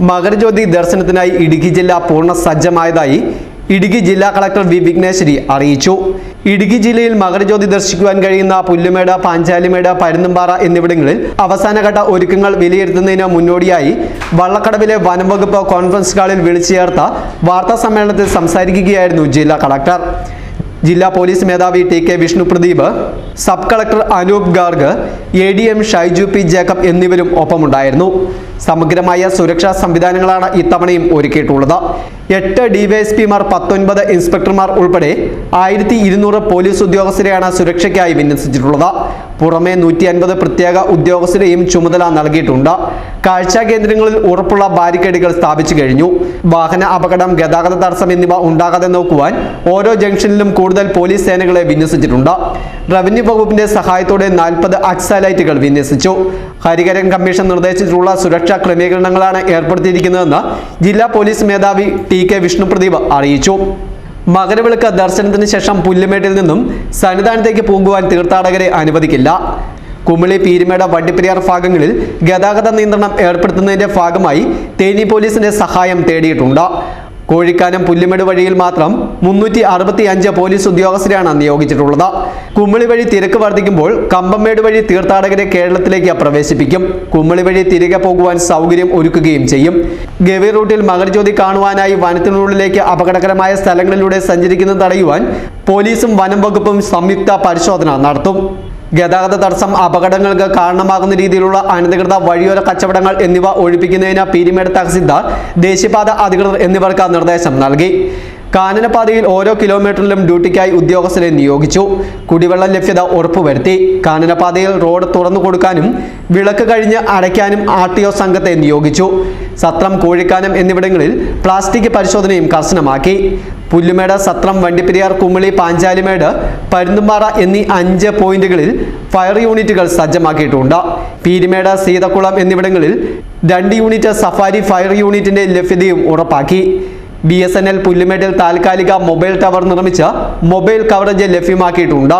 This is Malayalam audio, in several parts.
മകരജ്യോതി ദർശനത്തിനായി ഇടുക്കി ജില്ല പൂർണ്ണ സജ്ജമായതായി ഇടുക്കി ജില്ലാ കളക്ടർ വി വിഘ്നേശ്വരി അറിയിച്ചു. ഇടുക്കി ജില്ലയിൽ മകരജ്യോതി ദർശിക്കുവാൻ കഴിയുന്ന പുല്ലുമേട്, പാഞ്ചാലിമേട്, പരുന്തുംപാറ എന്നിവിടങ്ങളിൽ അവസാനഘട്ട ഒരുക്കങ്ങൾ വിലയിരുത്തുന്നതിന് മുന്നോടിയായി വള്ളക്കടവിലെ വനംവകുപ്പ് കോൺഫറൻസ് ഹാളിൽ വിളിച്ചു ചേർത്ത വാർത്താ സമ്മേളനത്തിൽ സംസാരിക്കുകയായിരുന്നു ജില്ലാ കളക്ടർ. ജില്ലാ പോലീസ് മേധാവി T K Vishnu Pradeep, sub collector Anoop Garg, ADM Shaiju P Jacob എന്നിവരും ഒപ്പമുണ്ടായിരുന്നു. സമഗ്രമായ സുരക്ഷാ സംവിധാനങ്ങളാണ് ഇത്തവണയും ഒരുക്കിയിട്ടുള്ളത്. 8 DYSPമാർ, 19 ഇൻസ്പെക്ടർമാർ ഉൾപ്പെടെ 1200 പോലീസ് ഉദ്യോഗസ്ഥരെയാണ് സുരക്ഷയ്ക്കായി വിന്യസിച്ചിട്ടുള്ളത്. പുറമെ 150 പ്രത്യേക ഉദ്യോഗസ്ഥരെയും ചുമതല നൽകിയിട്ടുണ്ട്. കാഴ്ചാ കേന്ദ്രങ്ങളിൽ ഉറപ്പുള്ള ബാരിക്കേഡുകൾ സ്ഥാപിച്ചു കഴിഞ്ഞു. വാഹന അപകടം, ഗതാഗത തടസ്സം എന്നിവ ഉണ്ടാകാതെ നോക്കുവാൻ ഓരോ ജംഗ്ഷനിലും കൂടുതൽ പോലീസ് സേനകളെ വിന്യസിച്ചിട്ടുണ്ട്. റവന്യൂ വകുപ്പിന്റെ സഹായത്തോടെ 40 അക്സാലൈറ്റുകൾ വിന്യസിച്ചു. ഹരിഹരൻ കമ്മീഷൻ നിർദ്ദേശിച്ചിട്ടുള്ള സുരക്ഷാ ക്രമീകരണങ്ങളാണ് ഏർപ്പെടുത്തിയിരിക്കുന്നതെന്ന് ജില്ലാ പോലീസ് മേധാവി ടി കെ വിഷ്ണു പ്രദീപ് അറിയിച്ചു. മകരവിളക്ക് ദർശനത്തിന് ശേഷം പുല്ലുമേട്ടിൽ നിന്നും സന്നിധാനത്തേക്ക് പോകുവാൻ തീർത്ഥാടകരെ അനുവദിക്കില്ല. കുമിളി, പീരുമേട്, വണ്ടിപ്പെരിയാർ ഭാഗങ്ങളിൽ ഗതാഗത നിയന്ത്രണം ഏർപ്പെടുത്തുന്നതിന്റെ ഭാഗമായി തേനി പോലീസിന്റെ സഹായം തേടിയിട്ടുണ്ട്. കോഴിക്കാനം, പുല്ലുമേട് വഴിയിൽ മാത്രം 365 പോലീസ് ഉദ്യോഗസ്ഥരെയാണ് നിയോഗിച്ചിട്ടുള്ളത്. കുമിളി വഴി തിരക്ക് വർദ്ധിക്കുമ്പോൾ കമ്പമേട് വഴി തീർത്ഥാടകരെ കേരളത്തിലേക്ക് പ്രവേശിപ്പിക്കും. കുമിളി വഴി തിരികെ പോകുവാൻ സൗകര്യം ഒരുക്കുകയും ചെയ്യും. ഗവി റൂട്ടിൽ മകരജ്യോതി കാണുവാനായി വനത്തിനുള്ളിലേക്ക് അപകടകരമായ സ്ഥലങ്ങളിലൂടെ സഞ്ചരിക്കുന്നത് തടയുവാൻ പോലീസും വനം വകുപ്പും സംയുക്ത പരിശോധന നടത്തും. ഗതാഗത തടസ്സം, അപകടങ്ങൾക്ക് കാരണമാകുന്ന രീതിയിലുള്ള അനധികൃത വഴിയോര കച്ചവടങ്ങൾ എന്നിവ ഒഴിപ്പിക്കുന്നതിന് പീരുമേട് തഹസിൽദാർ, ദേശീയപാത അധികൃതർ എന്നിവർക്ക് നിർദ്ദേശം നൽകി. കാനനപാതയിൽ ഓരോ കിലോമീറ്ററിലും ഡ്യൂട്ടിക്കായി ഉദ്യോഗസ്ഥരെ നിയോഗിച്ചു. കുടിവെള്ള ലഭ്യത ഉറപ്പുവരുത്തി. കാനനപാതയിൽ റോഡ് തുറന്നു കൊടുക്കാനും വിളക്ക് കഴിഞ്ഞ് അടയ്ക്കാനും RTO സംഘത്തെ നിയോഗിച്ചു. സത്രം, കോഴിക്കാനം എന്നിവിടങ്ങളിൽ പ്ലാസ്റ്റിക് പരിശോധനയും കർശനമാക്കി. പുല്ലുമേട്, സത്രം, വണ്ടിപ്പെരിയാർ, കുമിളി, പാഞ്ചാലിമേട്, പരുന്തുംപാറ എന്നീ 5 പോയിന്റുകളിൽ ഫയർ യൂണിറ്റുകൾ സജ്ജമാക്കിയിട്ടുണ്ട്. പീരുമേട്, സീതക്കുളം എന്നിവിടങ്ങളിൽ 2 യൂണിറ്റ് സഫാരി ഫയർ യൂണിറ്റിന്റെ ലഭ്യതയും ഉറപ്പാക്കി. BSNL പുല്ലുമേട്ടിൽ താൽക്കാലിക മൊബൈൽ ടവർ നിർമ്മിച്ച് മൊബൈൽ കവറേജ് ലഭ്യമാക്കിയിട്ടുണ്ട്.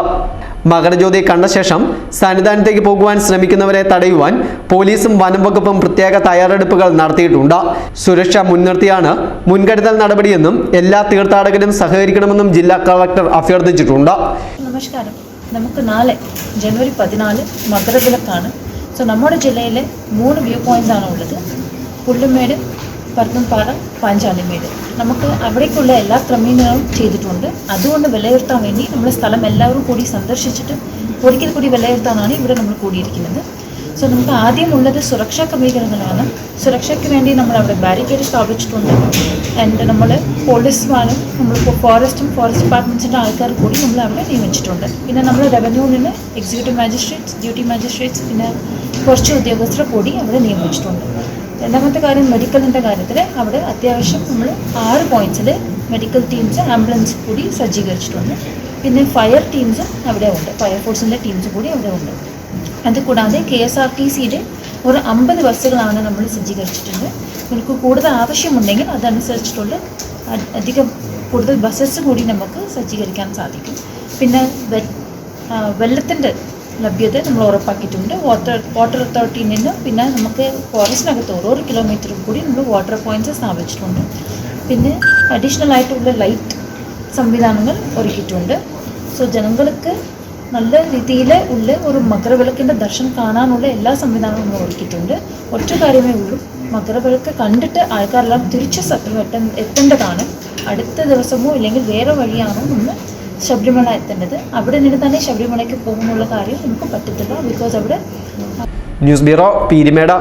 മകരജ്യോതി കണ്ട ശേഷം സന്നിധാനത്തേക്ക് പോകുവാൻ ശ്രമിക്കുന്നവരെ തടയുവാൻ പോലീസും വനം വകുപ്പും പ്രത്യേക തയ്യാറെടുപ്പുകൾ നടത്തിയിട്ടുണ്ട്. സുരക്ഷ മുൻനിർത്തിയാണ് മുൻകരുതൽ നടപടിയെന്നും എല്ലാ തീർത്ഥാടകരും സഹകരിക്കണമെന്നും ജില്ലാ കളക്ടർ അഭ്യർത്ഥിച്ചിട്ടുണ്ട്. നമസ്കാരം. നമുക്ക് നാളെ ജനുവരി 14 മകരവിളക്കാണ്. നമ്മുടെ ജില്ലയിലെ 3 വ്യൂ പോയിന്റ്സ് ആണ് ഉള്ളത്. പുല്ലുമേട്, പരുന്തുംപാറ, പാഞ്ചാലിമേട്. നമുക്ക് അവിടേക്കുള്ള എല്ലാ ക്രമീകരണവും ചെയ്തിട്ടുണ്ട്. അതുകൊണ്ട് വിലയിരുത്താൻ വേണ്ടി നമ്മൾ സ്ഥലം എല്ലാവരും കൂടി സന്ദർശിച്ചിട്ട് ഒരിക്കൽ കൂടി വിലയിരുത്താനാണ് ഇവിടെ നമ്മൾ കൂടിയിരിക്കുന്നത്. നമുക്ക് ആദ്യം ഉള്ളത് സുരക്ഷാ ക്രമീകരണങ്ങളാണ്. സുരക്ഷയ്ക്ക് വേണ്ടി നമ്മൾ അവിടെ ബാരിക്കേഡ് സ്ഥാപിച്ചിട്ടുണ്ട്. ആൻഡ് നമ്മൾ പോലീസുമാരും നമ്മളിപ്പോൾ ഫോറസ്റ്റ് ഡിപ്പാർട്ട്മെൻറ്റ്സിൻ്റെ ആൾക്കാർ കൂടി നമ്മൾ അവിടെ നിയമിച്ചിട്ടുണ്ട്. പിന്നെ നമ്മൾ റവന്യൂവിൽ നിന്ന് എക്സിക്യൂട്ടീവ് മാജിസ്ട്രേറ്റ്സ്, ഡ്യൂട്ടി മാജിസ്ട്രേറ്റ്സ്, പിന്നെ കുറച്ച് ഉദ്യോഗസ്ഥരെ കൂടി അവിടെ നിയമിച്ചിട്ടുണ്ട്. രണ്ടാമത്തെ കാര്യം, മെഡിക്കലിൻ്റെ കാര്യത്തിൽ അവിടെ അത്യാവശ്യം നമ്മൾ 6 പോയിന്റ്സിൽ മെഡിക്കൽ ടീംസ്, ആംബുലൻസ് കൂടി സജ്ജീകരിച്ചിട്ടുണ്ട്. പിന്നെ ഫയർ ടീംസും അവിടെ ഉണ്ട്, ഫയർഫോഴ്സിൻ്റെ ടീംസ് കൂടി അവിടെ ഉണ്ട്. അതുകൂടാതെ KSRTCയുടെ ഒരു 50 ബസ്സുകളാണ് നമ്മൾ സജ്ജീകരിച്ചിട്ടുണ്ട്. നമുക്ക് കൂടുതൽ ആവശ്യമുണ്ടെങ്കിൽ അതനുസരിച്ചിട്ടുള്ള കൂടുതൽ ബസ്സസ് കൂടി നമുക്ക് സജ്ജീകരിക്കാൻ സാധിക്കും. പിന്നെ വെള്ളത്തിൻ്റെ ലഭ്യത നമ്മൾ ഉറപ്പാക്കിയിട്ടുണ്ട്. വാട്ടർ അതോറിറ്റിയിൽ നിന്ന് പിന്നെ നമുക്ക് ഫോറസ്റ്റിനകത്ത് ഓരോ കിലോമീറ്ററും കൂടി നമ്മൾ വാട്ടർ പോയിന്റ്സ് സ്ഥാപിച്ചിട്ടുണ്ട്. പിന്നെ അഡീഷണൽ ആയിട്ടുള്ള ലൈറ്റ് സംവിധാനങ്ങൾ ഒരുക്കിയിട്ടുണ്ട്. ജനങ്ങൾക്ക് നല്ല രീതിയിൽ ഉള്ള ഒരു മകരവിളക്കിൻ്റെ ദർശനം കാണാനുള്ള എല്ലാ സംവിധാനവും നമ്മൾ ഒരുക്കിയിട്ടുണ്ട്. ഒറ്റ കാര്യമേ ഉള്ളൂ, മകരവിളക്ക് കണ്ടിട്ട് ആൾക്കാരെല്ലാം തിരിച്ച് സത്യം എത്തേണ്ടതാണ്. അടുത്ത ദിവസമോ ഇല്ലെങ്കിൽ വേറെ വഴിയാണോ നമ്മൾ ശബരിമല എത്തേണ്ടത്. അവിടെ നിന്ന് തന്നെ ശബരിമലയ്ക്ക് പോകുന്നുള്ള കാര്യം നമുക്ക് പറ്റത്തില്ല. ബിക്കോസ് അവിടെ ന്യൂസ് ബ്യൂറോ, പീരുമേട്.